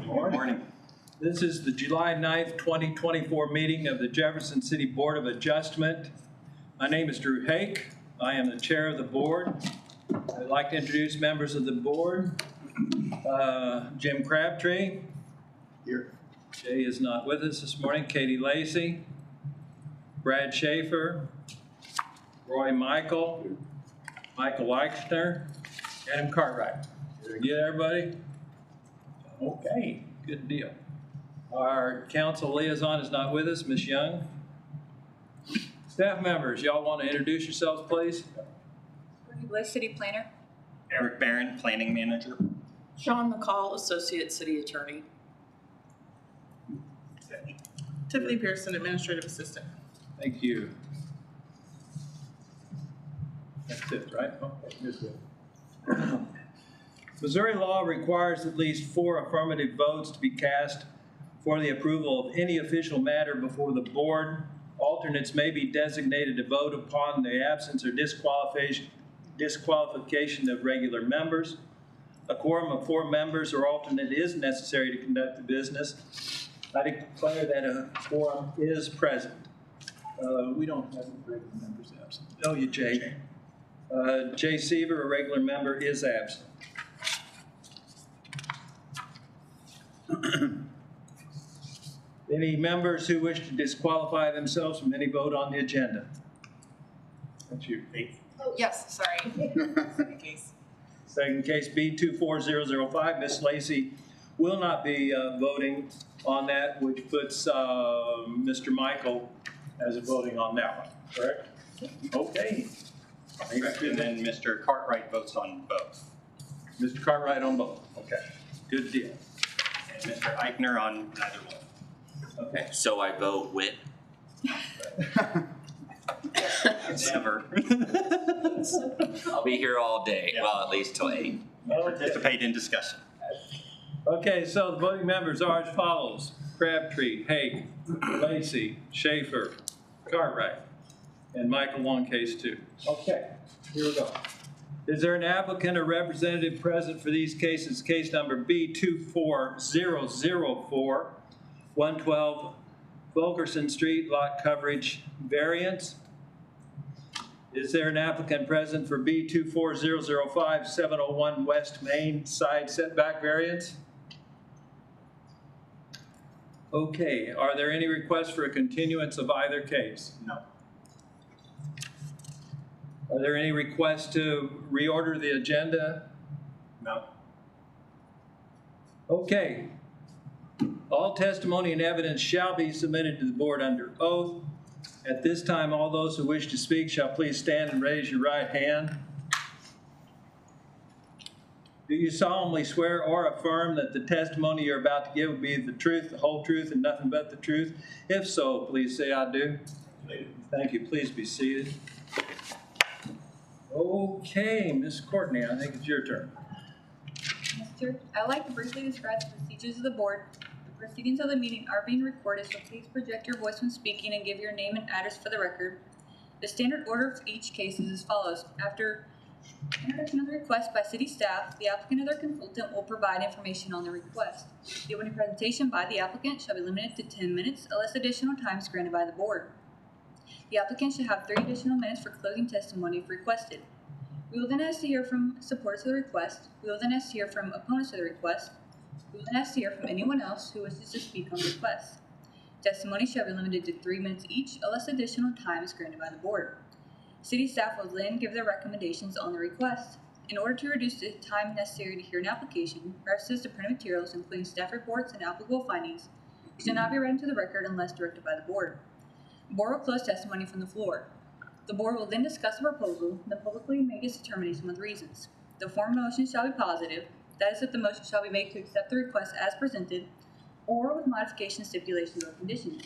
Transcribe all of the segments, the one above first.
Good morning. This is the July 9th, 2024 meeting of the Jefferson City Board of Adjustment. My name is Drew Hake. I am the chair of the board. I'd like to introduce members of the board. Jim Crabtree. Here. Jay is not with us this morning. Katie Lacey. Brad Schaefer. Roy Michael. Michael Eichner. Adam Cartwright. Did I get everybody? Okay, good deal. Our council liaison is not with us, Ms. Young. Staff members, y'all want to introduce yourselves, please? Bernie Bliss, City Planner. Eric Barron, Planning Manager. Sean McCall, Associate City Attorney. Tiffany Pearson, Administrative Assistant. Thank you. That's it, right? Okay, good. Missouri law requires at least 4 affirmative votes to be cast for the approval of any official matter before the board. Alternates may be designated to vote upon the absence or disqualification of regular members. A quorum of 4 members or alternate is necessary to conduct the business. I declare that a quorum is present. We don't have any regular members absent. Oh, you, Jay. Jay Seaver, a regular member, is absent. Any members who wish to disqualify themselves from any vote on the agenda? That's you. Oh, yes, sorry. Second case. Second case B24005, Ms. Lacey will not be voting on that, which puts Mr. Michael as a voting on that one, correct? Okay. And then Mr. Cartwright votes on both. Mr. Cartwright on both. Okay. Good deal. And Mr. Eichner on neither one. Okay. So I vote with. Never. I'll be here all day. Yeah. Well, at least till 8. Participate in discussion. Okay, so the voting members are as follows: Crabtree, Hake, Lacey, Schaefer, Cartwright, and Michael on case 2. Okay, here we go. Is there an applicant or representative present for these cases? Case number B24004, 112 Fulkerson Street, lot coverage variance. Is there an applicant present for B24005, 701 West Main side setback variance? Okay, are there any requests for a continuance of either case? No. Are there any requests to reorder the agenda? No. Okay. All testimony and evidence shall be submitted to the board under oath. At this time, all those who wish to speak shall please stand and raise your right hand. Do you solemnly swear or affirm that the testimony you're about to give will be the truth, the whole truth, and nothing but the truth? If so, please say I do. Thank you. Please be seated. Okay, Ms. Courtney, I think it's your turn. Mr. I'd like to briefly describe the procedures of the board. The proceedings of the meeting are being recorded, so please project your voice when speaking and give your name and address for the record. The standard order for each case is as follows. After introduction of the request by city staff, the applicant or their consultant will provide information on the request. The opening presentation by the applicant shall be limited to 10 minutes unless additional time is granted by the board. The applicant should have 3 additional minutes for closing testimony if requested. We will then ask to hear from supporters of the request. We will then ask to hear from opponents of the request. We will then ask to hear from anyone else who wishes to speak on the request. Testimony shall be limited to 3 minutes each unless additional time is granted by the board. City staff will then give their recommendations on the request. In order to reduce the time necessary to hear an application, references to printed materials, including staff reports and applicable findings, should not be read into the record unless directed by the board. The board will close testimony from the floor. The board will then discuss the proposal and then publicly make its determination with reasons. The form of motion shall be positive, that is if the motion shall be made to accept the request as presented or with modifications, stipulations, or conditions.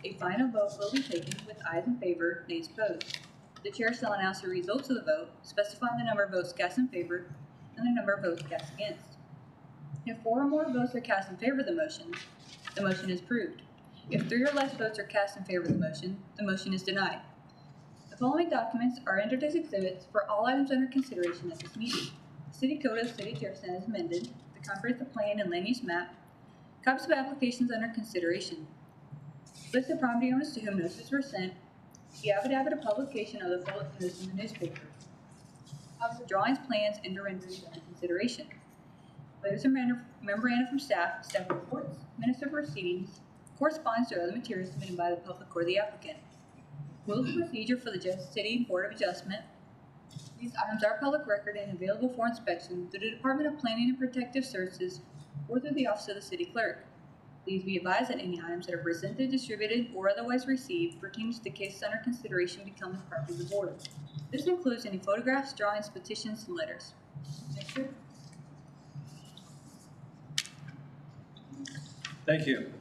A final vote will be taken with ayes in favor, nays opposed. The chair shall announce the results of the vote, specifying the number of votes cast in favor and the number of votes cast against. If 4 or more votes are cast in favor of the motion is approved. If 3 or less votes are cast in favor of the motion is denied. The following documents are entered as exhibits for all items under consideration at this meeting. The City Code of the City of Jefferson as amended, the comprehensive plan and land use map, Copies of applications under consideration. List of property owners to whom notices were sent. The affidavit of publication of the full notice in the newspaper. Copies of drawings, plans, and renderings under consideration. Letters of memoranda from staff, staff reports, minutes of proceedings, correspondence or other materials submitted by the public or the applicant. Rules of procedure for the Jefferson City Board of Adjustment. These items are public record and available for inspection through the Department of Planning and Protective Services or through the Office of the City Clerk. Please be advised that any items that are presented, distributed, or otherwise received pertaining to the cases under consideration become the property of the board. This includes any photographs, drawings, petitions, and letters. Next, sir. Thank you.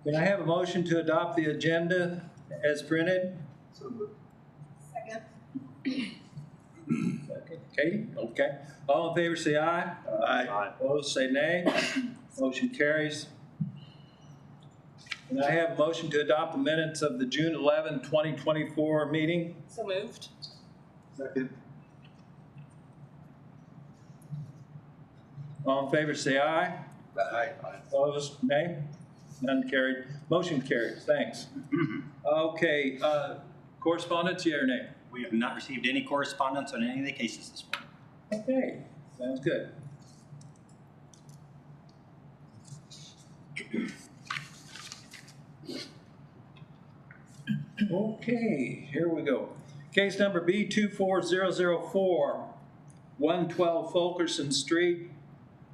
Can I have a motion to adopt the agenda as printed? Second. Katie? Okay. All in favor, say aye. Aye. Opposed, say nay. Motion carries. Can I have a motion to adopt the minutes of the June 11, 2024 meeting? So moved. Second. All in favor, say aye. Aye. Opposed, nay. None carried. Motion carries. Thanks. Okay, correspondence, yea or nay? We have not received any correspondence on any of the cases this morning. Okay, sounds good. Okay, here we go. Case number B24004, 112 Fulkerson Street,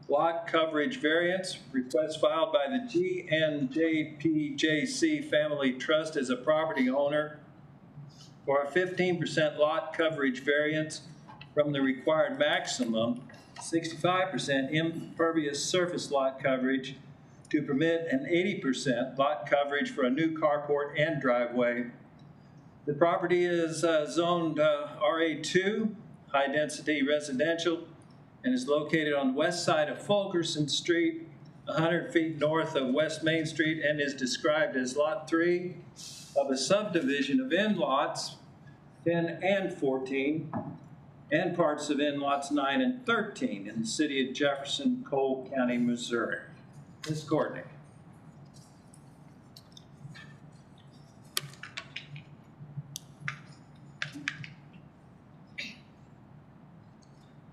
lot coverage variance. Request filed by the GNJPJC Family Trust as a property owner for a 15% lot coverage variance from the required maximum 65% impervious surface lot coverage to permit an 80% lot coverage for a new carport and driveway. The property is zoned RA2, high density residential, and is located on the west side of Fulkerson Street, 100 feet north of West Main Street, and is described as Lot 3 of a subdivision of in-lots 10 and 14, and parts of in-lots 9 and 13 in the city of Jefferson, Cole County, Missouri. Ms. Courtney.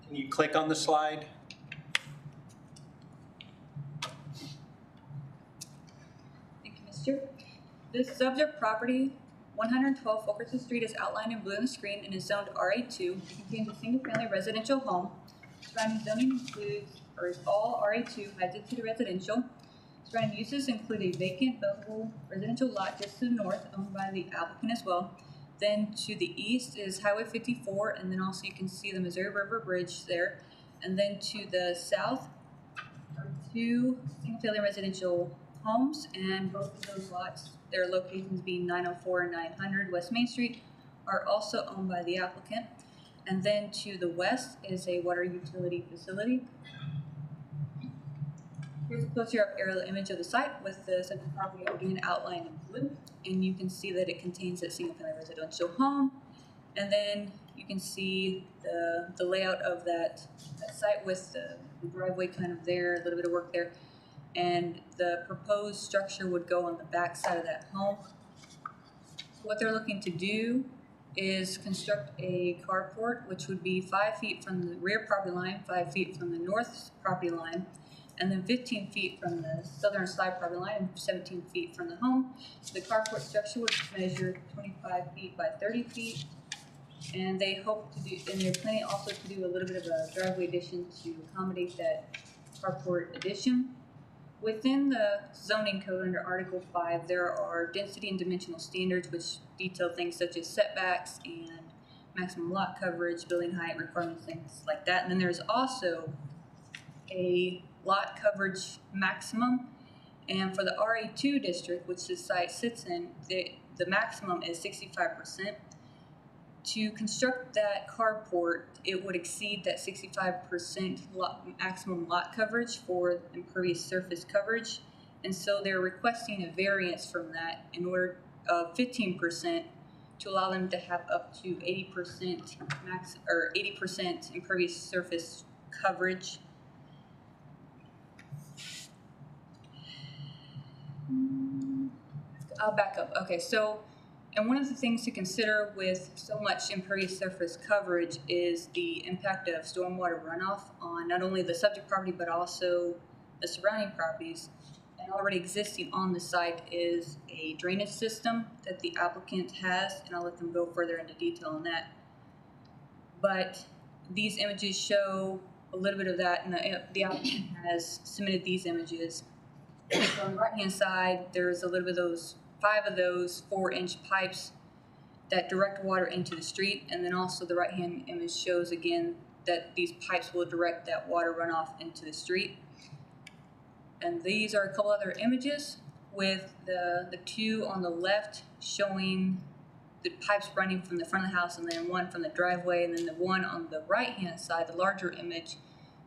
Can you click on the slide? Thank you, Mr. The subject property, 112 Fulkerson Street, is outlined in blue on the screen and is zoned RA2. It contains a single-family residential home. Surrounding zoning includes, or is all RA2 high density residential. Surrounding uses include a vacant buildable residential lot just to the north, owned by the applicant as well. Then to the east is Highway 54, and then also you can see the Missouri River Bridge there. And then to the south are two single-family residential homes, and both of those lots, their locations being 904 and 900 West Main Street, are also owned by the applicant. And then to the west is a water utility facility. Here's a closer-up aerial image of the site with the subject property again outlined in blue. And you can see that it contains a single-family residential home. And then you can see the layout of that site with the driveway kind of there, a little bit of work there. And the proposed structure would go on the back side of that home. What they're looking to do is construct a carport, which would be 5 feet from the rear property line, 5 feet from the north property line, and then 15 feet from the southern side property line, and 17 feet from the home. So the carport structure would measure 25 feet by 30 feet. And they hope to do, and they're planning also to do a little bit of a driveway addition to accommodate that carport addition. Within the zoning code under Article 5, there are density and dimensional standards which detail things such as setbacks and maximum lot coverage, building height requirements, things like that. And then there's also a lot coverage maximum. And for the RA2 district, which this site sits in, the maximum is 65%. To construct that carport, it would exceed that 65% maximum lot coverage for impervious surface coverage. And so they're requesting a variance from that in order of 15% to allow them to have up to 80% 80% impervious surface coverage. I'll back up. Okay, so, and one of the things to consider with so much impervious surface coverage is the impact of stormwater runoff on not only the subject property, but also the surrounding properties. And already existing on the site is a drainage system that the applicant has, and I'll let them go further into detail on that. But these images show a little bit of that, and the applicant has submitted these images. So on the right-hand side, there's a little bit of those, 5 of those 4-inch pipes that direct water into the street, and then also the right-hand image shows again that these pipes will direct that water runoff into the street. And these are a couple other images with the 2 on the left showing the pipes running from the front of the house, and then one from the driveway, and then the one on the right-hand side, the larger image,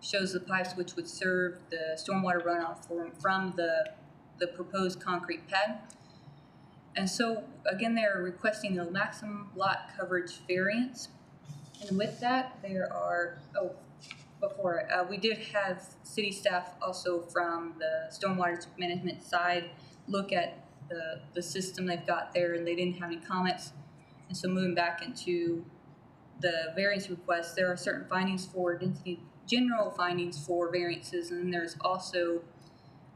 shows the pipes which would serve the stormwater runoff from the proposed concrete pad. And so, again, they're requesting the maximum lot coverage variance. And with that, there are, we did have city staff also from the stormwater management side look at the system they've got there, and they didn't have any comments. And so moving back into the variance request, there are certain findings for density, general findings for variances, and then there's also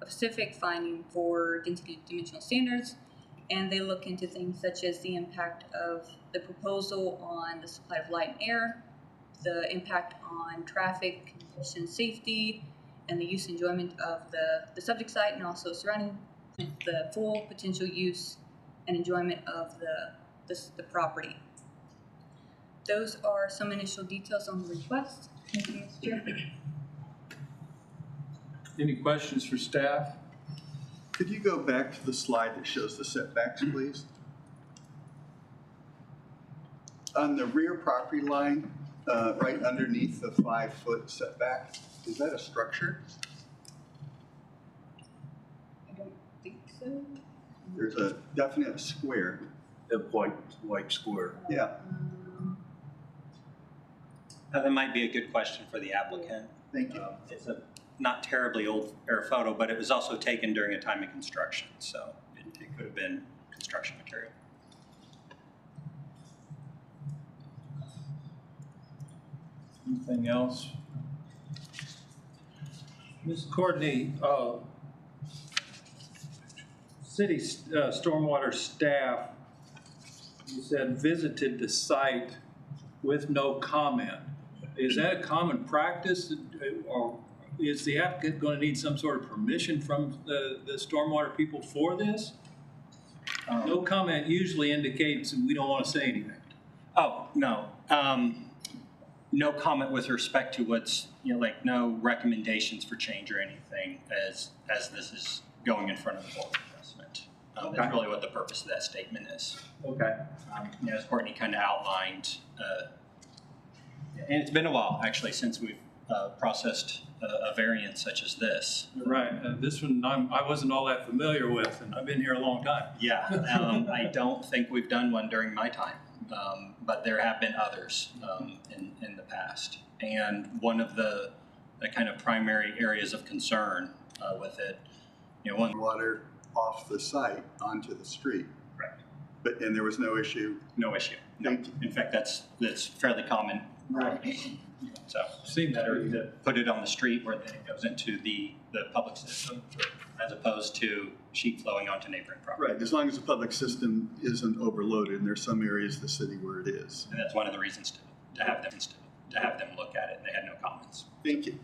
a specific finding for density dimensional standards. And they look into things such as the impact of the proposal on the supply of light and air, the impact on traffic, congestion, safety, and the use and enjoyment of the subject site, and also surrounding the full potential use and enjoyment of the property. Those are some initial details on the request. Thank you, Mr. Chair. Any questions for staff? Could you go back to the slide that shows the setbacks, please? On the rear property line, right underneath the 5-foot setback, is that a structure? I don't think so. There's a definite square. The white square. Yeah, That might be a good question for the applicant. thank you. It's a not terribly old air photo, but it was also taken during a time of construction, so it could have been construction material. Anything else? Ms. Courtney, city stormwater staff, you said visited the site with no comment. Is that a common practice, or is the applicant going to need some sort of permission from the stormwater people for this? No comment usually indicates we don't want to say anything. Oh, no. No comment with respect to what's, like no recommendations for change or anything as this is going in front of the board of adjustment. That's really what the purpose of that statement is. Okay. As Courtney kind of outlined, and it's been a while actually since we've processed a variance such as this. Right. This one I wasn't all that familiar with, and I've been here a long time. Yeah, I don't think we've done one during my time, but there have been others in the past. And one of the kind of primary areas of concern with it, Water off the site onto the street. Right. And there was no issue? No issue. No. Thank you. In fact, that's fairly common. So Seems better to put it on the street where then it goes into the public system as opposed to sheet flowing onto neighboring property. Right, as long as the public system isn't overloaded, and there's some areas of the city where it is. And that's one of the reasons to have them look at it. They had no comments. Thank you.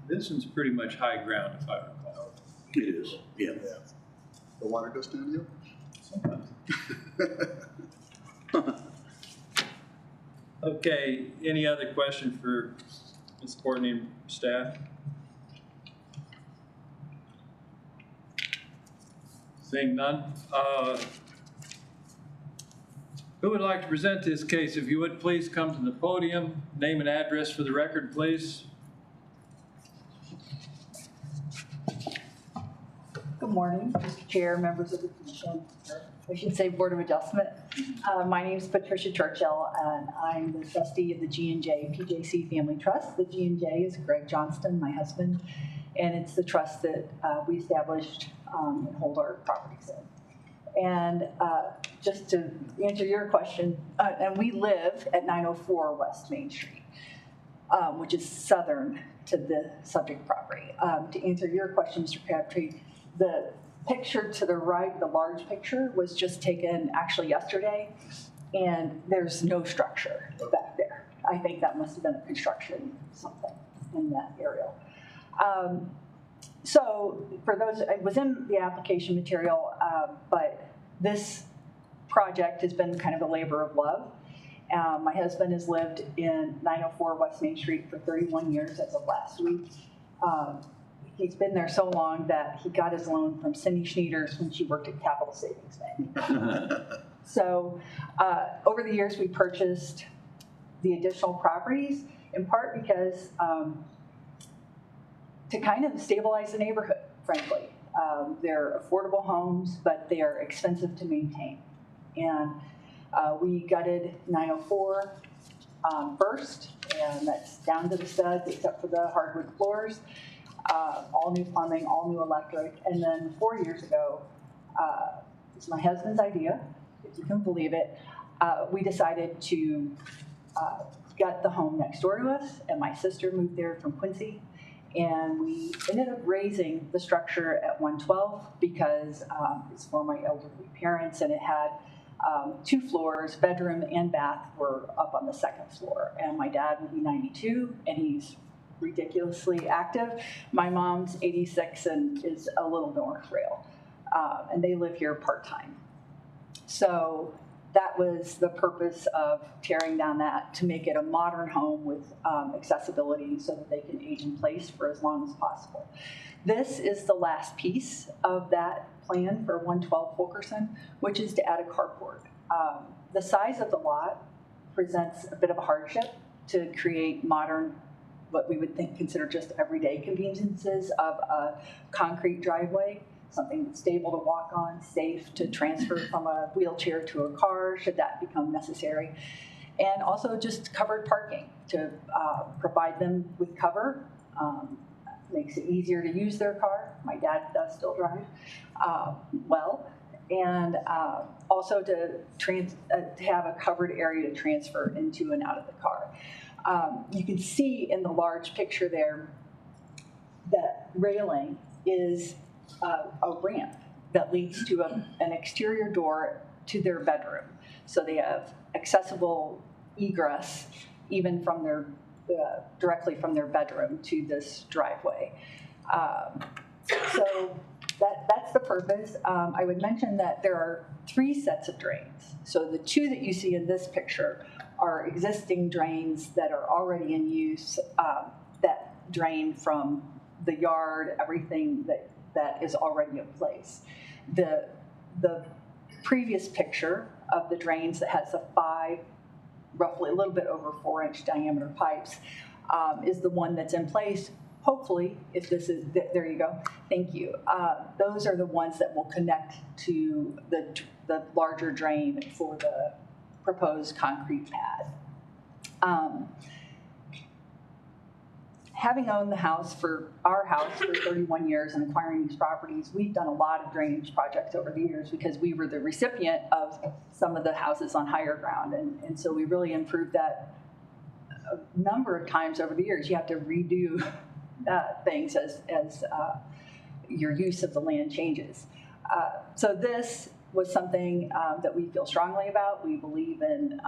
This one's pretty much high ground, if I recall. It is, yeah. The water goes downhill? Sometimes. Okay, any other question for Ms. Courtney and staff? Seeing none. Who would like to present this case? If you would please come to the podium, name and address for the record, please. Good morning, Mr. Chair, members of the commission, I should say Board of Adjustment. My name is Patricia Churchill, and I'm the trustee of the G&J PJC Family Trust. The G&J is Greg Johnston, my husband, and it's the trust that we established and hold our properties in. And just to answer your question, and we live at 904 West Main Street, which is southern to the subject property. To answer your question, Mr. Crabtree, the picture to the right, the large picture, was just taken actually yesterday, and there's no structure back there. I think that must have been a construction something in that aerial. So for those, it was in the application material, but this project has been kind of a labor of love. My husband has lived in 904 West Main Street for 31 years as of last week. He's been there so long that he got his loan from Cindy Schneiders when she worked at Capital Savings Bank. So over the years, we purchased the additional properties, in part because to kind of stabilize the neighborhood, frankly. They're affordable homes, but they are expensive to maintain. And we gutted 904 first, and that's down to the studs except for the hardwood floors. All new plumbing, all new electric. And then 4 years ago, it's my husband's idea, if you can believe it, we decided to gut the home next door to us, and my sister moved there from Quincy. And we ended up raising the structure at 112 because it's for my elderly parents, and it had 2 floors, bedroom and bath were up on the 2nd floor. And my dad would be 92, and he's ridiculously active. My mom's 86 and is a little more frail, and they live here part-time. So that was the purpose of tearing down that, to make it a modern home with accessibility so that they can age in place for as long as possible. This is the last piece of that plan for 112 Fulkerson, which is to add a carport. The size of the lot presents a bit of a hardship to create modern, what we would consider just everyday conveniences of a concrete driveway, something that's stable to walk on, safe to transfer from a wheelchair to a car should that become necessary, and also just covered parking to provide them with cover. Makes it easier to use their car. My dad does still drive well, and also to have a covered area to transfer into and out of the car. You can see in the large picture there that railing is a ramp that leads to an exterior door to their bedroom. So they have accessible egress even from their directly from their bedroom to this driveway. So that's the purpose. I would mention that there are 3 sets of drains. So the 2 that you see in this picture are existing drains that are already in use that drain from the yard, everything that is already in place. The previous picture of the drains that has the 5, roughly a little bit over 4-inch diameter pipes is the one that's in place. Hopefully, if this is, there you go, thank you. Those are the ones that will connect to the larger drain for the proposed concrete pad. Having owned our house for 31 years and acquiring these properties, we've done a lot of drainage projects over the years because we were the recipient of some of the houses on higher ground. And so we really improved that a number of times over the years. You have to redo things as your use of the land changes. So this was something that we feel strongly about. We believe in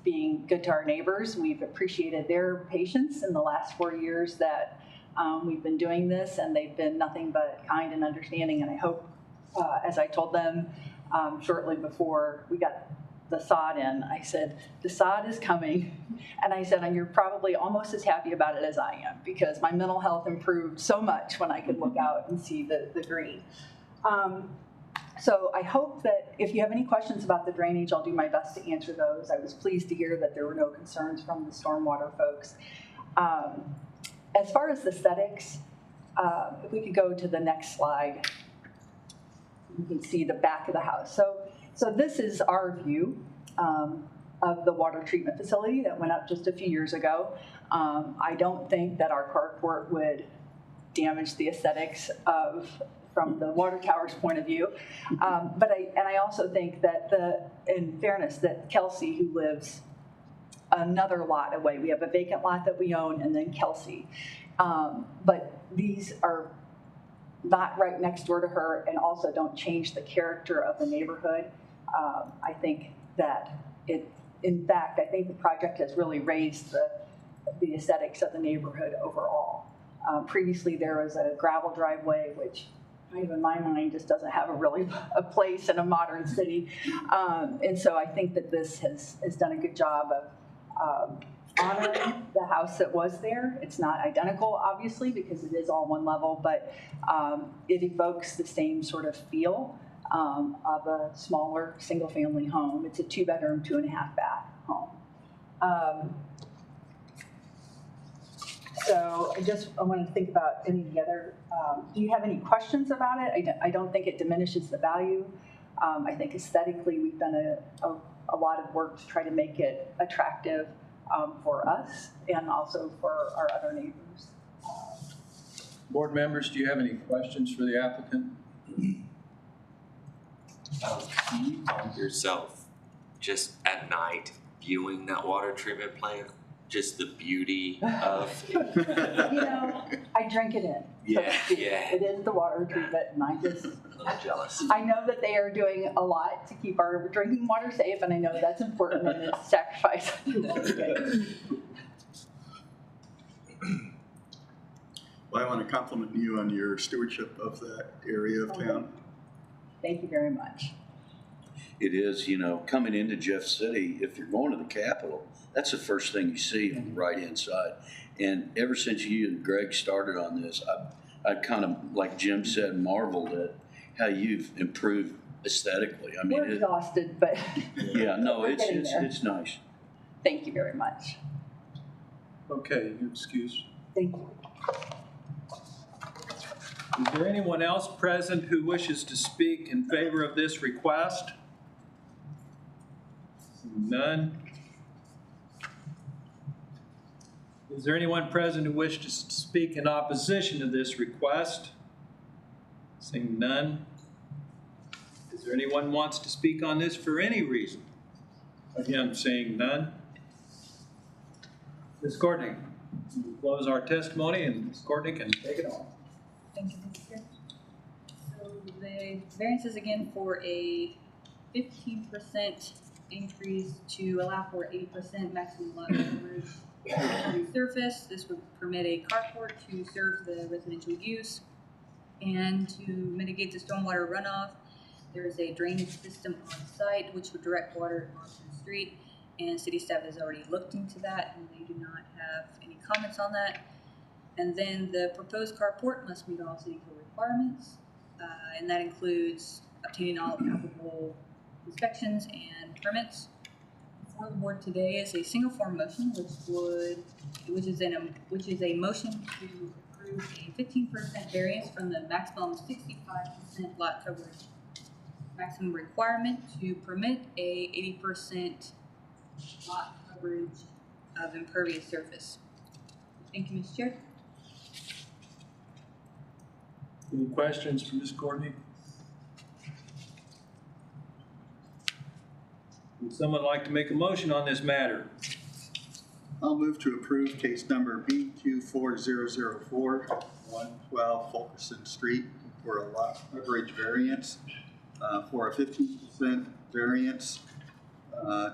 being good to our neighbors. We've appreciated their patience in the last 4 years that we've been doing this, and they've been nothing but kind and understanding. And I hope, as I told them shortly before we got the sod in, I said, the sod is coming. And I said, and you're probably almost as happy about it as I am, because my mental health improved so much when I could look out and see the green. So I hope that if you have any questions about the drainage, I'll do my best to answer those. I was pleased to hear that there were no concerns from the stormwater folks. As far as the aesthetics, if we could go to the next slide, you can see the back of the house. So this is our view of the water treatment facility that went up just a few years ago. I don't think that our carport would damage the aesthetics from the water tower's point of view. But I also think that in fairness, that Kelsey, who lives another lot away, we have a vacant lot that we own, and then Kelsey. But these are not right next door to her, and also don't change the character of the neighborhood. I think that in fact, I think the project has really raised the aesthetics of the neighborhood overall. Previously, there was a gravel driveway, which in my mind just doesn't have a place in a modern city. And so I think that this has done a good job of honoring the house that was there. It's not identical, obviously, because it is all one level, but it evokes the same sort of feel of a smaller single-family home. It's a 2-bedroom, 2.5-bath home. So I want to think about any of the other, do you have any questions about it? I don't think it diminishes the value. I think aesthetically we've done a lot of work to try to make it attractive for us and also for our other neighbors. Board members, do you have any questions for the applicant? Can you find yourself just at night viewing that water treatment plant? Just the beauty of I drink it in. Yeah, so yeah. It is the water treatment, and a little jealous. I know that they are doing a lot to keep our drinking water safe, and I know that's important and it's sacrifice. Well, I want to compliment you on your stewardship of that area of town. Thank you very much. It is, coming into Jeff City, if you're going to the Capitol, that's the first thing you see on the right-hand side. And ever since you and Greg started on this, I've kind of, like Jim said, marveled at how you've improved aesthetically. I mean, We're exhausted, but yeah, no, we're getting there. it's nice. Thank you very much. Okay, you're excused. Thank you. Is there anyone else present who wishes to speak in favor of this request? None. Is there anyone present who wishes to speak in opposition to this request? Seeing none. Is there anyone who wants to speak on this for any reason? Again, seeing none. Ms. Courtney, we'll close our testimony, and Ms. Courtney can take it on. Thank you, Mr. Chair. So the variance is again for a 15% increase to allow for 80% maximum lot coverage surface. This would permit a carport to serve the residential use, and to mitigate the stormwater runoff, there is a drainage system on site which would direct water onto the street, and city staff has already looked into that and they do not have any comments on that. And then the proposed carport must meet all city code requirements, and that includes obtaining all applicable inspections and permits. Before the board today is a single form motion, which is a motion to approve a 15% variance from the maximum 65% lot coverage maximum requirement to permit a 80% lot coverage of impervious surface. Thank you, Mr. Chair. Any questions for Ms. Courtney? Would someone like to make a motion on this matter? I'll move to approve case number B24004, 112 Fulkerson Street, for a lot coverage variance, for a 15% variance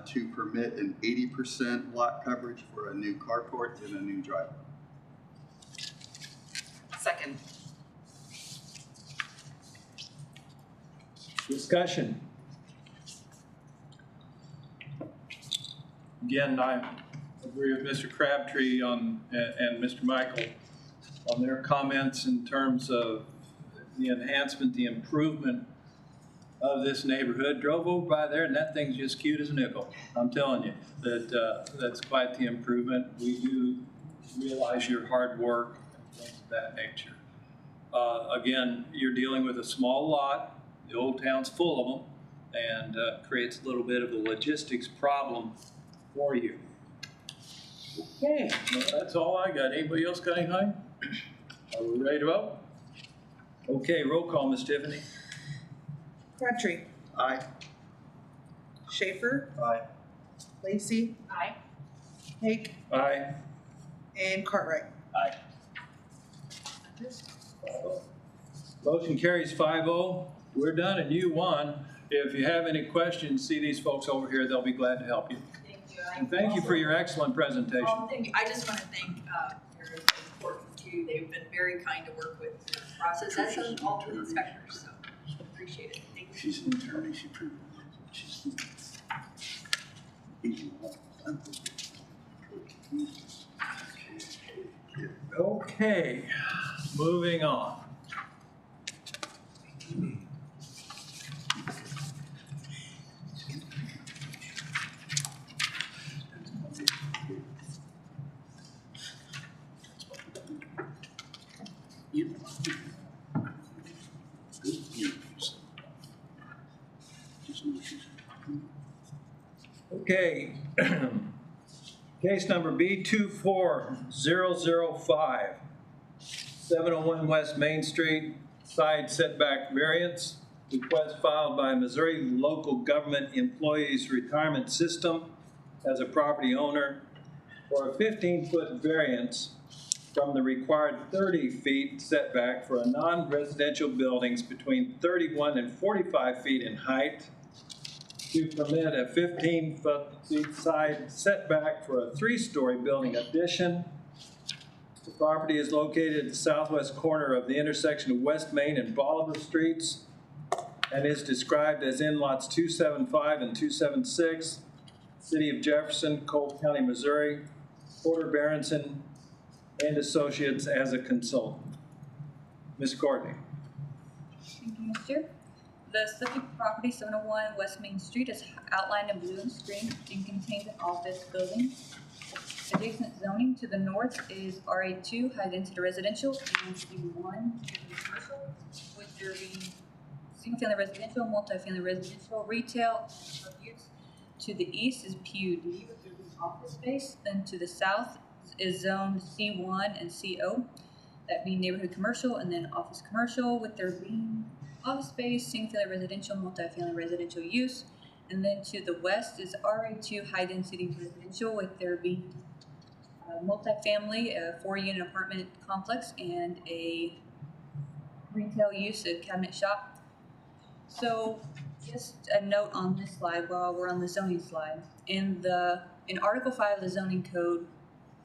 to permit an 80% lot coverage for a new carport and a new driveway. Second. Discussion. Again, I agree with Mr. Crabtree and Mr. Michael on their comments in terms of the enhancement, the improvement of this neighborhood. Drove over by there and that thing's just cute as a nickel. I'm telling you, that's quite the improvement. We do realize your hard work and things of that nature. Again, you're dealing with a small lot. The old town's full of them, and creates a little bit of a logistics problem for you. Okay, well, that's all I got. Anybody else got anything? Are we ready to vote? Okay, roll call, Ms. Tiffany. Crabtree. Aye. Schaefer. Aye. Lacy. Aye. Hake. Aye. And Cartwright. Aye. Motion carries 5-0. We're done and you won. If you have any questions, see these folks over here. They'll be glad to help you. Thank you. And thank you for your excellent presentation. Thank you. I just want to thank your support too. They've been very kind to work with the process as have all the inspectors, so appreciate it. Thank you. She's an attorney, she proved it. She's. Okay, moving on. Okay. Case number B24005, 701 West Main Street, side setback variance. Request filed by Missouri Local Government Employees Retirement System as a property owner for a 15-foot variance from the required 30 feet setback for a non-residential buildings between 31 and 45 feet in height to permit a 15-foot side setback for a 3-story building addition. The property is located at the southwest corner of the intersection of West Main and Bolivar Streets and is described as in lots 275 and 276, City of Jefferson, Cole County, Missouri, Porter Berenson and Associates as a consultant. Ms. Courtney. Thank you, Mr. The subject property, 701 West Main Street, is outlined in blue and green and contains an office building. Adjacent zoning to the north is RA2, high-density residential, and C1, commercial, with there being single-family residential, multi-family residential, retail, and use. To the east is PUD, with there being office space, and to the south is zoned C1 and CO, that being neighborhood commercial, and then office commercial, with there being office space, single-family residential, multi-family residential use. And then to the west is RA2 high-density residential, with there being multi-family, a 4-unit apartment complex, and a retail use, a cabinet shop. So just a note on this slide while we're on the zoning slide. In Article 5 of the zoning code,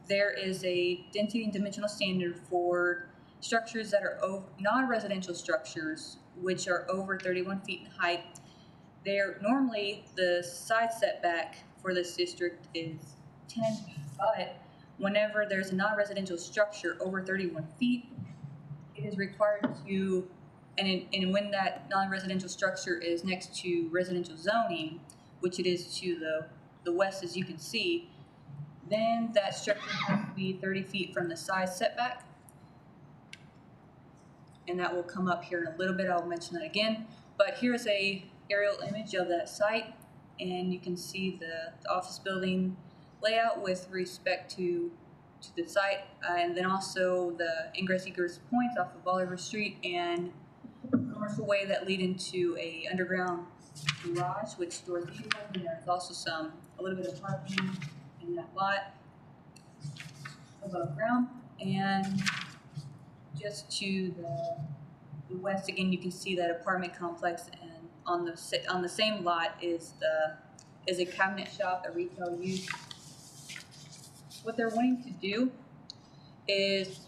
there is a density and dimensional standard for structures that are non-residential structures, which are over 31 feet in height. Normally, the side setback for this district is 10 feet, but whenever there's a non-residential structure over 31 feet, it is required to, and when that non-residential structure is next to residential zoning, which it is to the west, as you can see, then that structure has to be 30 feet from the side setback. And that will come up here in a little bit. I'll mention that again. But here's a aerial image of that site, and you can see the office building layout with respect to the site, and then also the ingress egress points off of Bolivar Street and commercial way that lead into a underground garage which stores vehicles, and there's also a little bit of parking in that lot above ground. And just to the west again, you can see that apartment complex, and on the same lot is a cabinet shop, a retail use. What they're wanting to do is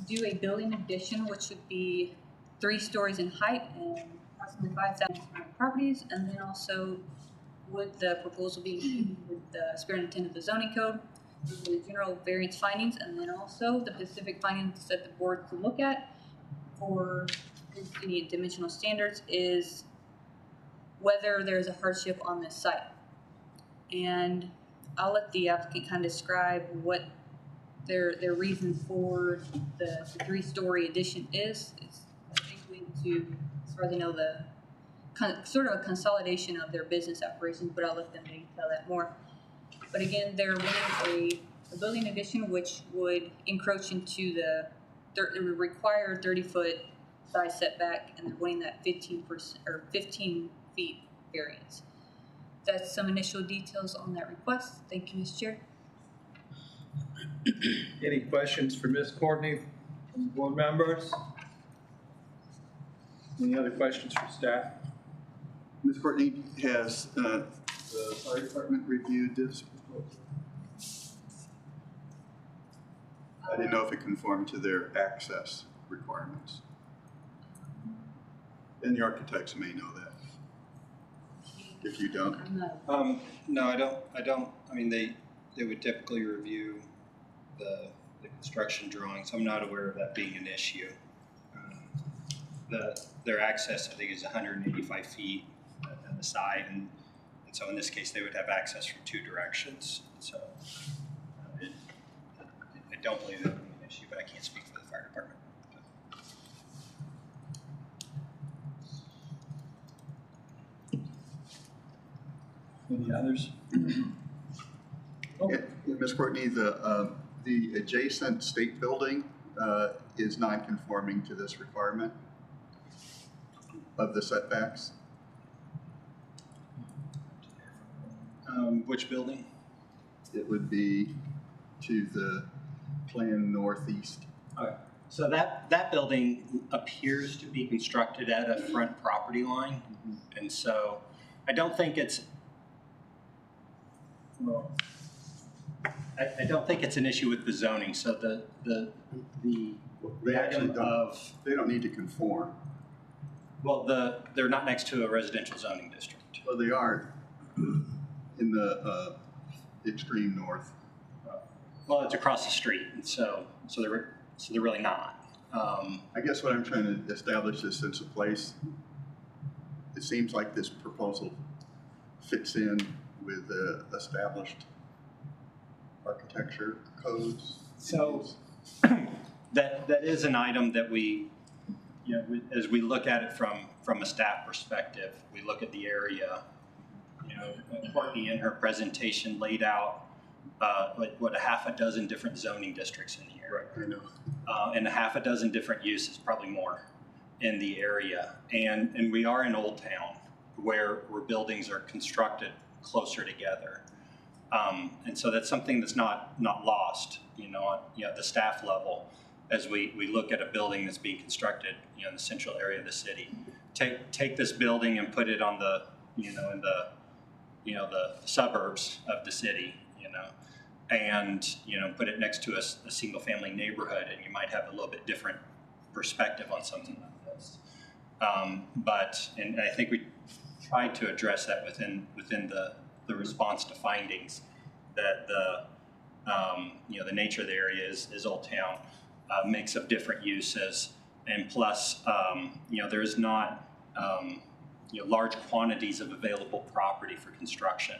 do a building addition, which would be 3 stories in height and approximately 5,000 properties, and then also would the proposal be included with the spirit and intent of the zoning code, with the general variance findings, and then also the specific findings that the board could look at for density and dimensional standards is whether there's a hardship on this site. And I'll let the applicant kind of describe what their reason for the 3-story addition is. It's basically to, as far as I know, the sort of a consolidation of their business operations, but I'll let them detail that more. But again, they're wanting a building addition which would encroach into it would require 30-foot side setback, and they're wanting that 15% or 15 feet variance. That's some initial details on that request. Thank you, Ms. Chair. Any questions for Ms. Courtney from board members? Any other questions for staff? Ms. Courtney, has the fire department reviewed this proposal? I didn't know if it conformed to their access requirements. And the architects may know that. If you don't, I'm not No, I don't, I mean, they would typically review the construction drawings. I'm not aware of that being an issue. Their access, I think, is 185 feet on the side, and so in this case, they would have access from two directions. So I don't believe that would be an issue, but I can't speak for the fire department. Any others? yeah, Ms. Courtney, the adjacent state building is non-conforming to this requirement of the setbacks. Which building? It would be to the plan northeast. Okay. So that building appears to be constructed at a front property line, and so I don't think it's, well, I don't think it's an issue with the zoning. So the They actually item don't. of, They don't need to conform. well, they're not next to a residential zoning district. Well, they are in the extreme north. Well, it's across the street, and so they're really not. I guess what I'm trying to establish is sense of place. It seems like this proposal fits in with the established architecture codes. So that is an item that we, as we look at it from a staff perspective, we look at the area. Courtney in her presentation laid out what a half a dozen different zoning districts in the area. Right, I know. And a half a dozen different uses, probably more, in the area. And we are in Old Town, where buildings are constructed closer together. And so that's something that's not lost, at the staff level, as we look at a building that's being constructed, in the central area of the city. Take this building and put it on the, in the suburbs of the city, and put it next to a single family neighborhood, and you might have a little bit different perspective on something like this. And I think we tried to address that within the response to findings, that the nature of the area is Old Town, mix of different uses, and plus there's not large quantities of available property for construction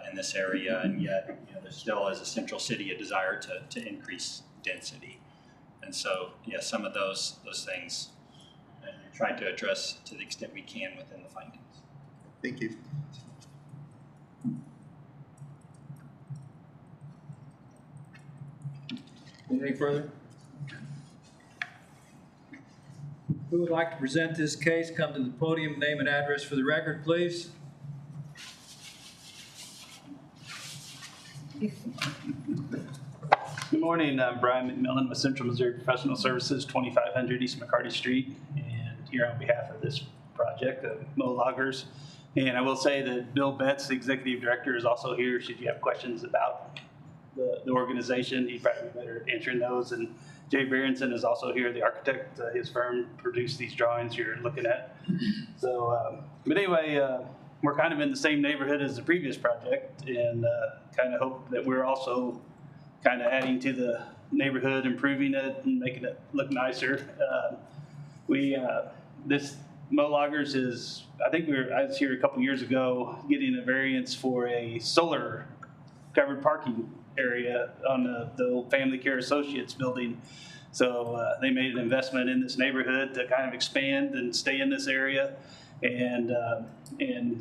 in this area, and yet there still is a central city a desire to increase density. And so some of those things we tried to address to the extent we can within the findings. Thank you. Anything further? Who would like to present this case? Come to the podium, name and address for the record, please. Good morning, I'm Brian McMillan with Central Missouri Professional Services, 2500 East McCarty Street, and here on behalf of this project of Mo Loggers. And I will say that Bill Betts, the Executive Director, is also here should you have questions about the organization. He'd probably be better at answering those. And Jay Berenson is also here, the architect. His firm produced these drawings you're looking at. So, but anyway, we're kind of in the same neighborhood as the previous project, and kind of hope that we're also kind of adding to the neighborhood, improving it and making it look nicer. This Mo Loggers is, I was here a couple years ago getting a variance for a solar covered parking area on the old Family Care Associates building. So they made an investment in this neighborhood to kind of expand and stay in this area. And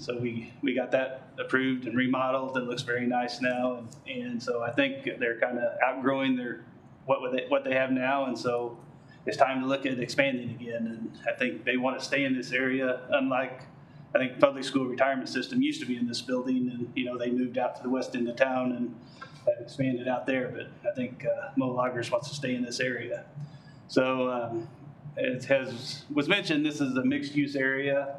so we got that approved and remodeled. It looks very nice now. And so I think they're kind of outgrowing their what they have now, and so it's time to look at expanding again. And I think they want to stay in this area, unlike I think public school retirement system used to be in this building, and they moved out to the west end of town and have expanded out there. But I think Mo Loggers wants to stay in this area. So it was mentioned, this is a mixed-use area.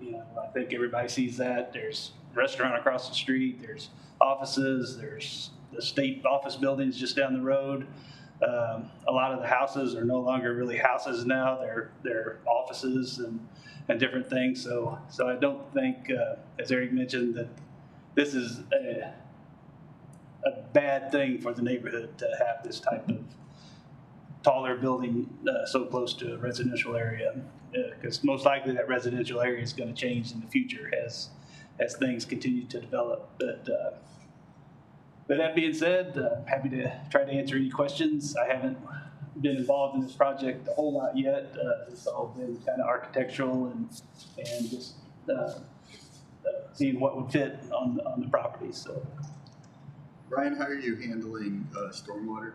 I think everybody sees that. There's a restaurant across the street. There's offices. There's the state office buildings just down the road. A lot of the houses are no longer really houses now. They're offices and different things. So I don't think, as Eric mentioned, that this is a bad thing for the neighborhood to have this type of taller building so close to a residential area, because most likely that residential area is going to change in the future as things continue to develop. But that being said, happy to try to answer any questions. I haven't been involved in this project a whole lot yet. It's all been kind of architectural and just seeing what would fit on the property. So, Brian, how are you handling stormwater?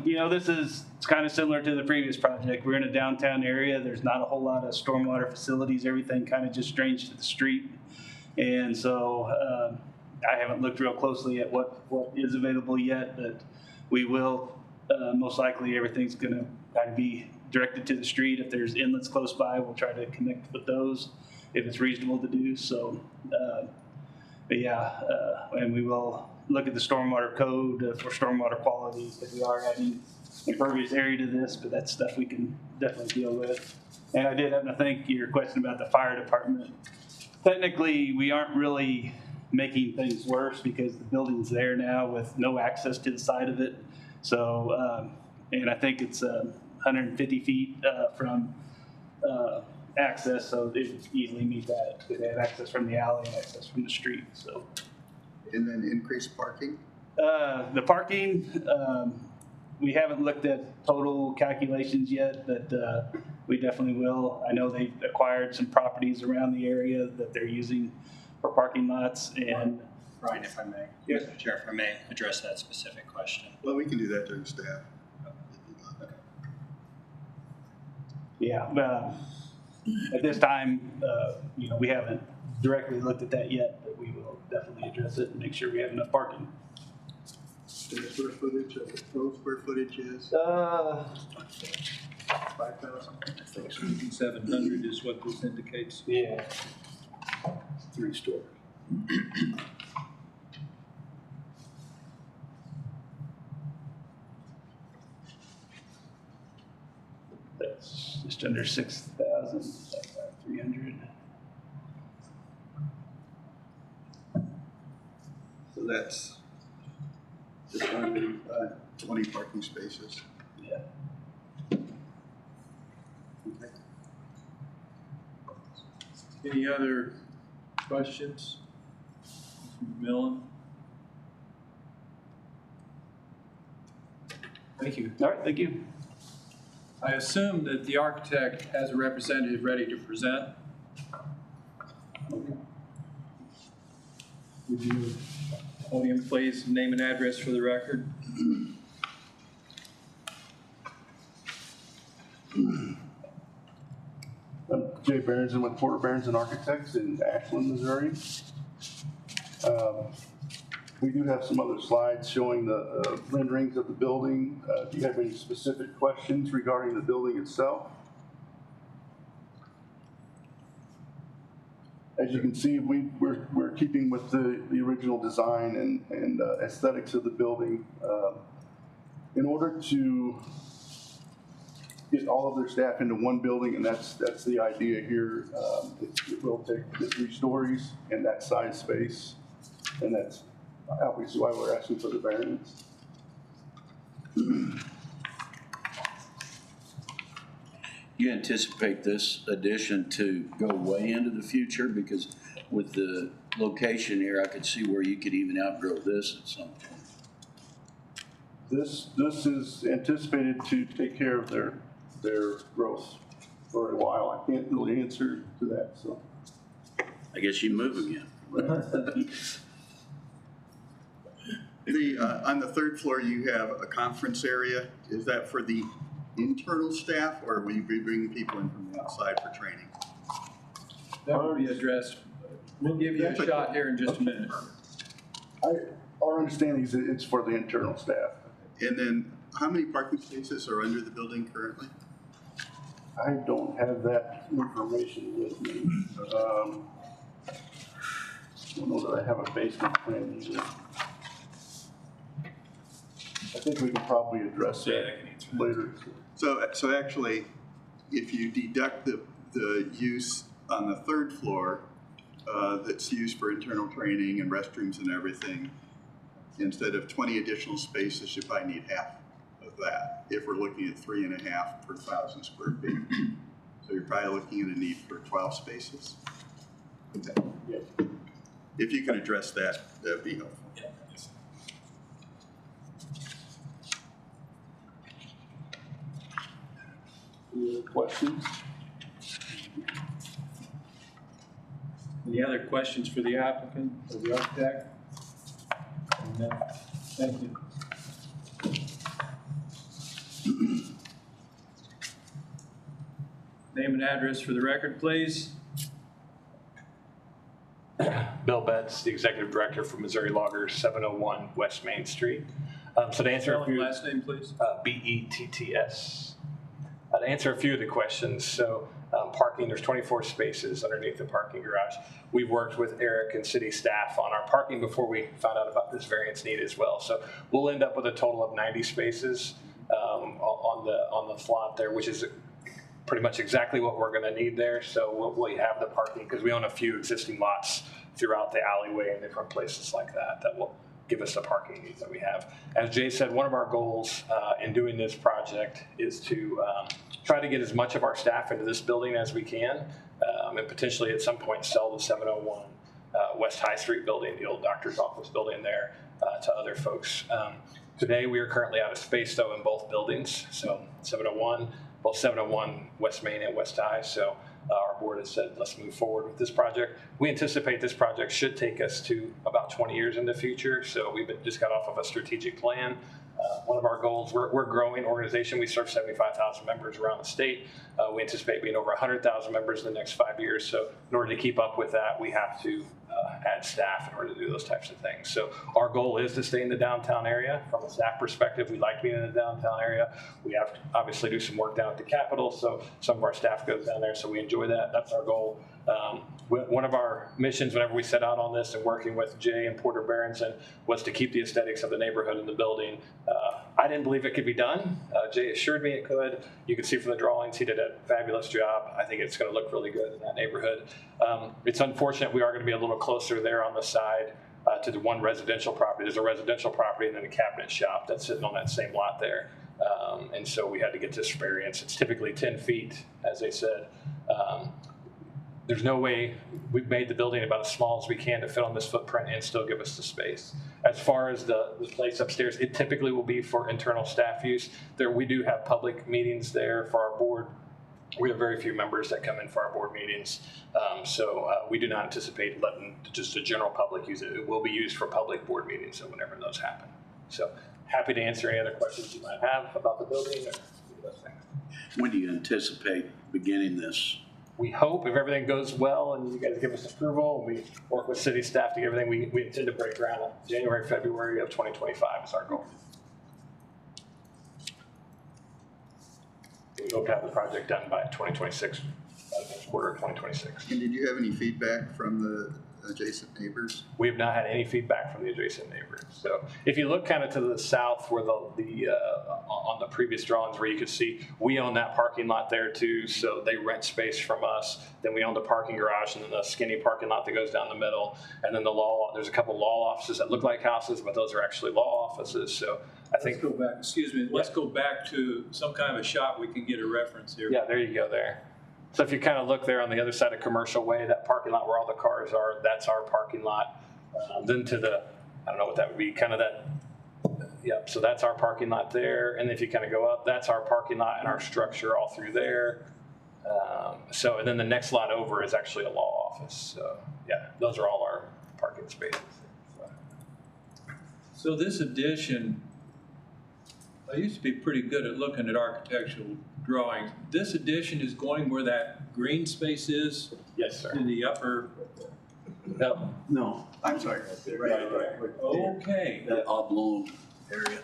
It's kind of similar to the previous project. We're in a downtown area. There's not a whole lot of stormwater facilities. Everything kind of just drains to the street. And so I haven't looked real closely at what is available yet, but we will. Most likely everything's going to kind of be directed to the street. If there's inlets close by, we'll try to connect with those if it's reasonable to do. So, and we will look at the stormwater code for stormwater quality, because we are adding impervious area to this, but that's stuff we can definitely deal with. And I did happen to think your question about the fire department. Technically, we aren't really making things worse because the building's there now with no access to the side of it. So, and I think it's 150 feet from access, so it would easily meet that. They have access from the alley and access from the street. So. And then increased parking? The parking, we haven't looked at total calculations yet, but we definitely will. I know they've acquired some properties around the area that they're using for parking lots. And Brian, if I may, Yes. Mr. Chair, if I may address that specific question. Well, we can do that during staff. yeah, at this time, we haven't directly looked at that yet, but we will definitely address it and make sure we have enough parking. The square footage of the total square footage is 5,000? 700 is what this indicates. Yeah. 3 stories. That's just under 6,000, 300. So that's just under 20 parking spaces. Yeah. Okay. Any other questions? Mr. Millen? Thank you. All right, thank you. I assume that the architect has a representative ready to present. Would you, podium please, name and address for the record? I'm Jay Berenson with Porter Berenson Architects in Ashland, Missouri. We do have some other slides showing the renderings of the building. Do you have any specific questions regarding the building itself? As you can see, we're keeping with the original design and aesthetics of the building. In order to get all of their staff into one building, and that's the idea here. It will take the 3 stories and that size space, and that's obviously why we're asking for the variance. You anticipate this addition to go way into the future? Because with the location here, I could see where you could even outgrow this at some point. This is anticipated to take care of their growth for a while. I can't really answer to that, so. I guess you move again. On the third floor, you have a conference area. Is that for the internal staff, or will you be bringing people in from the outside for training? That will be addressed. We'll give you a shot here in just a minute. Our understanding is that it's for the internal staff. And then, how many parking spaces are under the building currently? I don't have that information with me. I don't know that I have a basement plan either. I think we can probably address that later. So actually, if you deduct the use on the third floor that's used for internal training and restrooms and everything, instead of 20 additional spaces, you probably need half of that if we're looking at 3.5 per 1,000 square feet. So you're probably looking at a need for 12 spaces. Okay. Yes. If you can address that, that'd be helpful. Any other questions? Any other questions for the applicant or the architect? No. Thank you. Name and address for the record, please. Bill Betts, the Executive Director for Missouri Loggers, 701 West Main Street. So to answer a few, Last name, please. B-E-T-T-S. To answer a few of the questions, so parking, there's 24 spaces underneath the parking garage. We've worked with Eric and city staff on our parking before we found out about this variance need as well. So we'll end up with a total of 90 spaces on the slot there, which is pretty much exactly what we're going to need there. So we'll have the parking because we own a few existing lots throughout the alleyway and different places like that will give us the parking needs that we have. As Jay said, one of our goals in doing this project is to try to get as much of our staff into this building as we can, and potentially at some point sell the 701 West High Street building, the old doctor's office building there, to other folks. Today we are currently out of space though in both buildings, so 701, both 701 West Main and West High. So our board has said, let's move forward with this project. We anticipate this project should take us to about 20 years in the future. So we've just got off of a strategic plan. One of our goals, we're a growing organization. We serve 75,000 members around the state. We anticipate being over 100,000 members in the next 5 years. So in order to keep up with that, we have to add staff in order to do those types of things. So our goal is to stay in the downtown area. From a staff perspective, we like being in the downtown area. We have to obviously do some work down at the Capitol, so some of our staff goes down there, so we enjoy that. That's our goal. One of our missions whenever we set out on this and working with Jay and Porter Berenson was to keep the aesthetics of the neighborhood in the building. I didn't believe it could be done. Jay assured me it could. You can see from the drawings, he did a fabulous job. I think it's going to look really good in that neighborhood. It's unfortunate we are going to be a little closer there on the side to the one residential property. There's a residential property and then a cabinet shop that's sitting on that same lot there. And so we had to get this variance. It's typically 10 feet, as they said. There's no way we've made the building about as small as we can to fit on this footprint and still give us the space. As far as the place upstairs, it typically will be for internal staff use. We do have public meetings there for our board. We have very few members that come in for our board meetings. So we do not anticipate letting just the general public use it. It will be used for public board meetings so whenever those happen. So happy to answer any other questions you might have about the building or those things. When do you anticipate beginning this? We hope if everything goes well and you guys give us approval, we work with city staff to get everything, we intend to break ground January, February of 2025 is our goal. We hope to have the project done by 2026, first quarter of 2026. And did you have any feedback from the adjacent neighbors? We have not had any feedback from the adjacent neighbors. So if you look kind of to the south where on the previous drawings where you could see, we own that parking lot there too. So they rent space from us. Then we own the parking garage and then the skinny parking lot that goes down the middle. And then there's a couple law offices that look like houses, but those are actually law offices. So I think. Let's go back, excuse me, let's go back to some kind of a shot we can get a reference here. Yeah, there you go there. So if you kind of look there on the other side of Commercial Way, that parking lot where all the cars are, that's our parking lot. Then to the, I don't know what that would be, kind of that, yep, so that's our parking lot there. And if you kind of go up, that's our parking lot and our structure all through there. And then the next lot over is actually a law office. So yeah, those are all our parking spaces. So this addition, I used to be pretty good at looking at architectural drawings. This addition is going where that green space is Yes, sir. in the upper, No, No, I'm sorry. okay. that oblong area,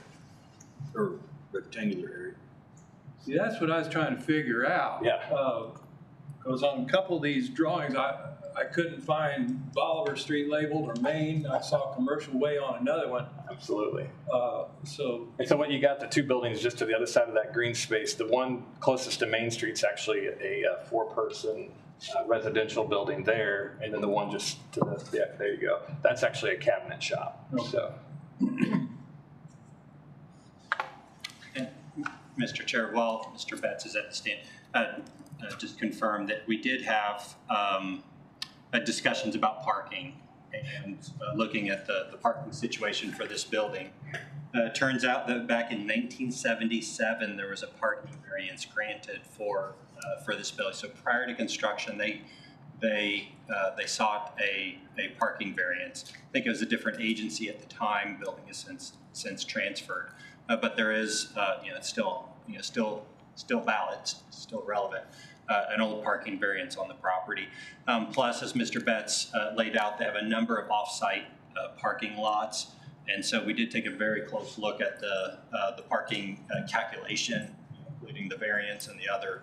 or rectangular area. See, that's what I was trying to figure out. Yeah. Because on a couple of these drawings, I couldn't find Bolivar Street labeled or Main. I saw Commercial Way on another one. absolutely. So, And so what you got, the two buildings just to the other side of that green space, the one closest to Main Street's actually a four-person residential building there, and then the one just to the, yeah, there you go. That's actually a cabinet shop, so. And Mr. Chair, while Mr. Betts is at the stand, just confirm that we did have discussions about parking and looking at the parking situation for this building. Turns out that back in 1977, there was a parking variance granted for this building. So prior to construction, they sought a parking variance. I think it was a different agency at the time. Building has since transferred, but there is it's still valid, still relevant. An old parking variance on the property. Plus, as Mr. Betts laid out, they have a number of off-site parking lots. And so we did take a very close look at the parking calculation, including the variance and the other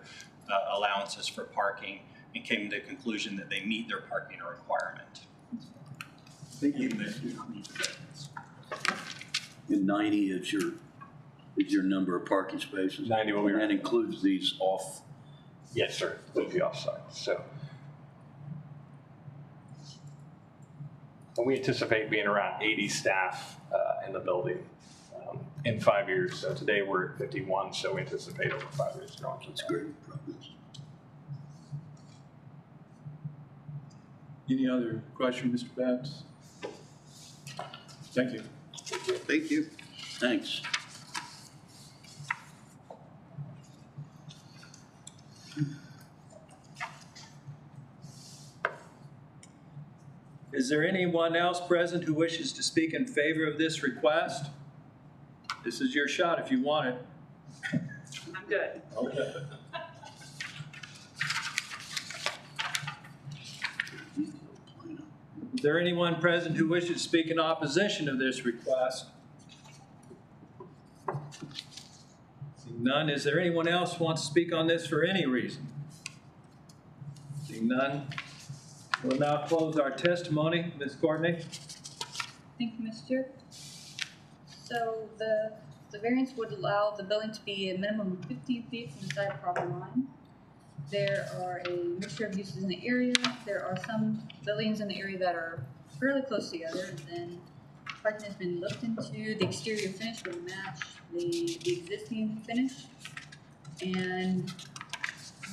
allowances for parking, and came to the conclusion that they meet their parking requirement. Thank you. And 90 is your number of parking spaces. 90 will be And that right. includes these off. Yes, sir, would be offsite, so. And we anticipate being around 80 staff in the building in 5 years. So today we're at 51, so we anticipate over 5 years growing. That's great progress. any other question, Mr. Betts? Thank you. Thank you. Thanks. Is there anyone else present who wishes to speak in favor of this request? This is your shot if you want it. I'm good. Okay. Is there anyone present who wishes to speak in opposition of this request? Seeing none, is there anyone else who wants to speak on this for any reason? Seeing none, we'll now close our testimony. Ms. Courtney? Thank you, Mr. Chair. So the variance would allow the building to be a minimum of 15 feet from the side property line. There are a mixture of uses in the area. There are some buildings in the area that are fairly close together, and then parking has been looked into. The exterior finish would match the existing finish, and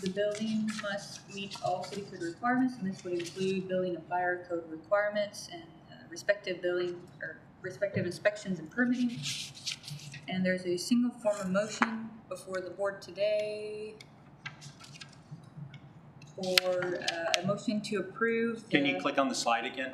the building must meet all city code requirements, and this would include building and fire code requirements and respective inspections and permitting. And there's a single form of motion before the board today for a motion to approve. Can you click on the slide again?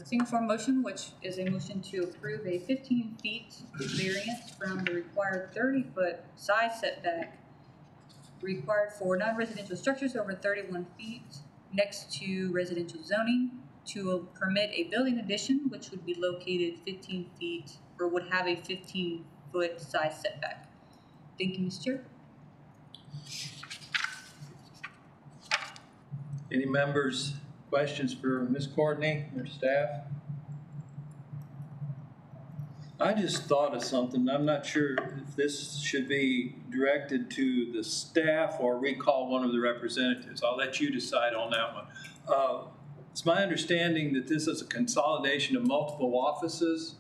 Single form motion, which is a motion to approve a 15 feet variance from the required 30-foot side setback required for non-residential structures over 31 feet next to residential zoning to permit a building addition, which would be located 15 feet or would have a 15-foot side setback. Thank you, Mr. Chair. Any members, questions for Ms. Courtney or staff? I just thought of something. I'm not sure if this should be directed to the staff or recall one of the representatives. I'll let you decide on that one. It's my understanding that this is a consolidation of multiple offices.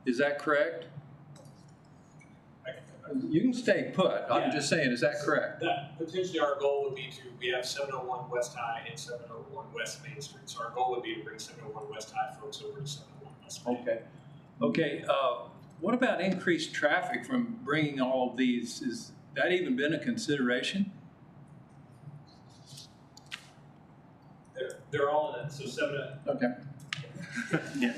Is that correct? You can stay put. I'm just saying, is that correct? That potentially our goal would be we have 701 West High and 701 West Main Street. So our goal would be to bring 701 West High folks over to 701 West Main. Okay. Okay. What about increased traffic from bringing all of these? Has that even been a consideration? They're all in it, so 7. Okay. Yeah.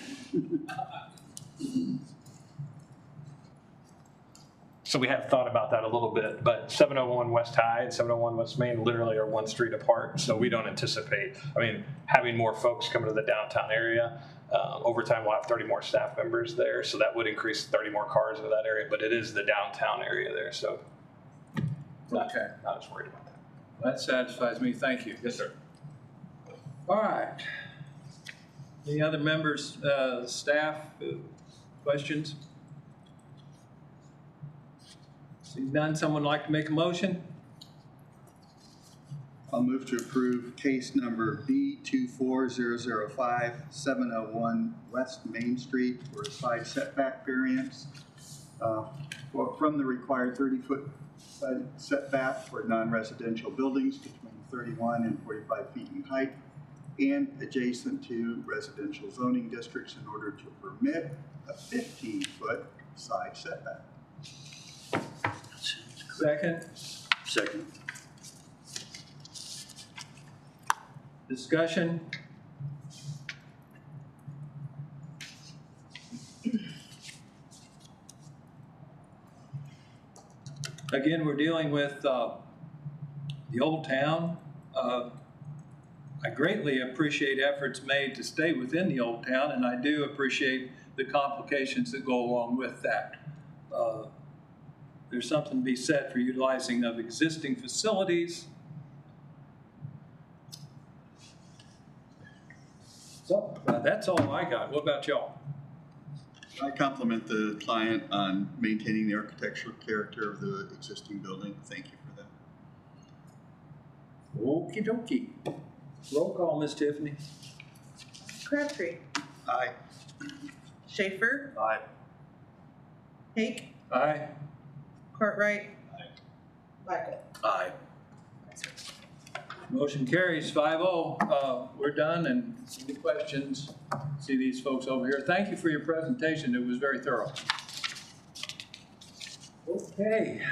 So we have thought about that a little bit, but 701 West High and 701 West Main literally are one street apart. So we don't anticipate, having more folks come to the downtown area. Over time, we'll have 30 more staff members there. So that would increase 30 more cars into that area, but it is the downtown area there. So not as worried about that. That satisfies me. Thank you. Yes, sir. All right. Any other members, staff, questions? See none. Someone like to make a motion? I'll move to approve case number B24005, 701 West Main Street for a side setback variance from the required 30-foot side setback for non-residential buildings between 31 and 45 feet in height and adjacent to residential zoning districts in order to permit a 15-foot side setback. Second. Second. Discussion? Again, we're dealing with the Old Town. I greatly appreciate efforts made to stay within the Old Town, and I do appreciate the complications that go along with that. There's something to be said for utilizing of existing facilities. So that's all I got. What about y'all? I compliment the client on maintaining the architectural character of the existing building. Thank you for that. Okie dokie. Roll call, Miss Tiffany. Crabtree. Aye. Schaefer. Aye. Hake. Aye. Cartwright. Michael. Aye. Motion carries 5-0. We're done, and any questions? See these folks over here. Thank you for your presentation. It was very thorough. Okay.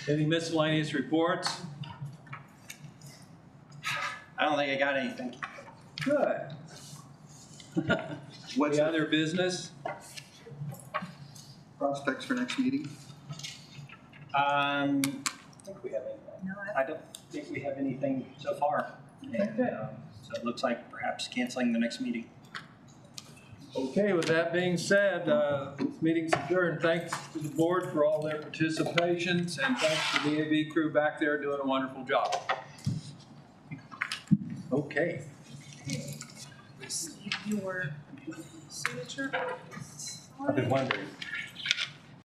Any miscellaneous reports? I don't think I got anything. Good. What's Any other business? prospects for next meeting? I think we have anything. I don't think we have anything so far. And, so it looks like perhaps canceling the next meeting. Okay, with that being said, this meeting's adjourned. Thanks to the board for all their participations, and thanks to the AV crew back there doing a wonderful job. Okay. Receive your signature. I've been wondering.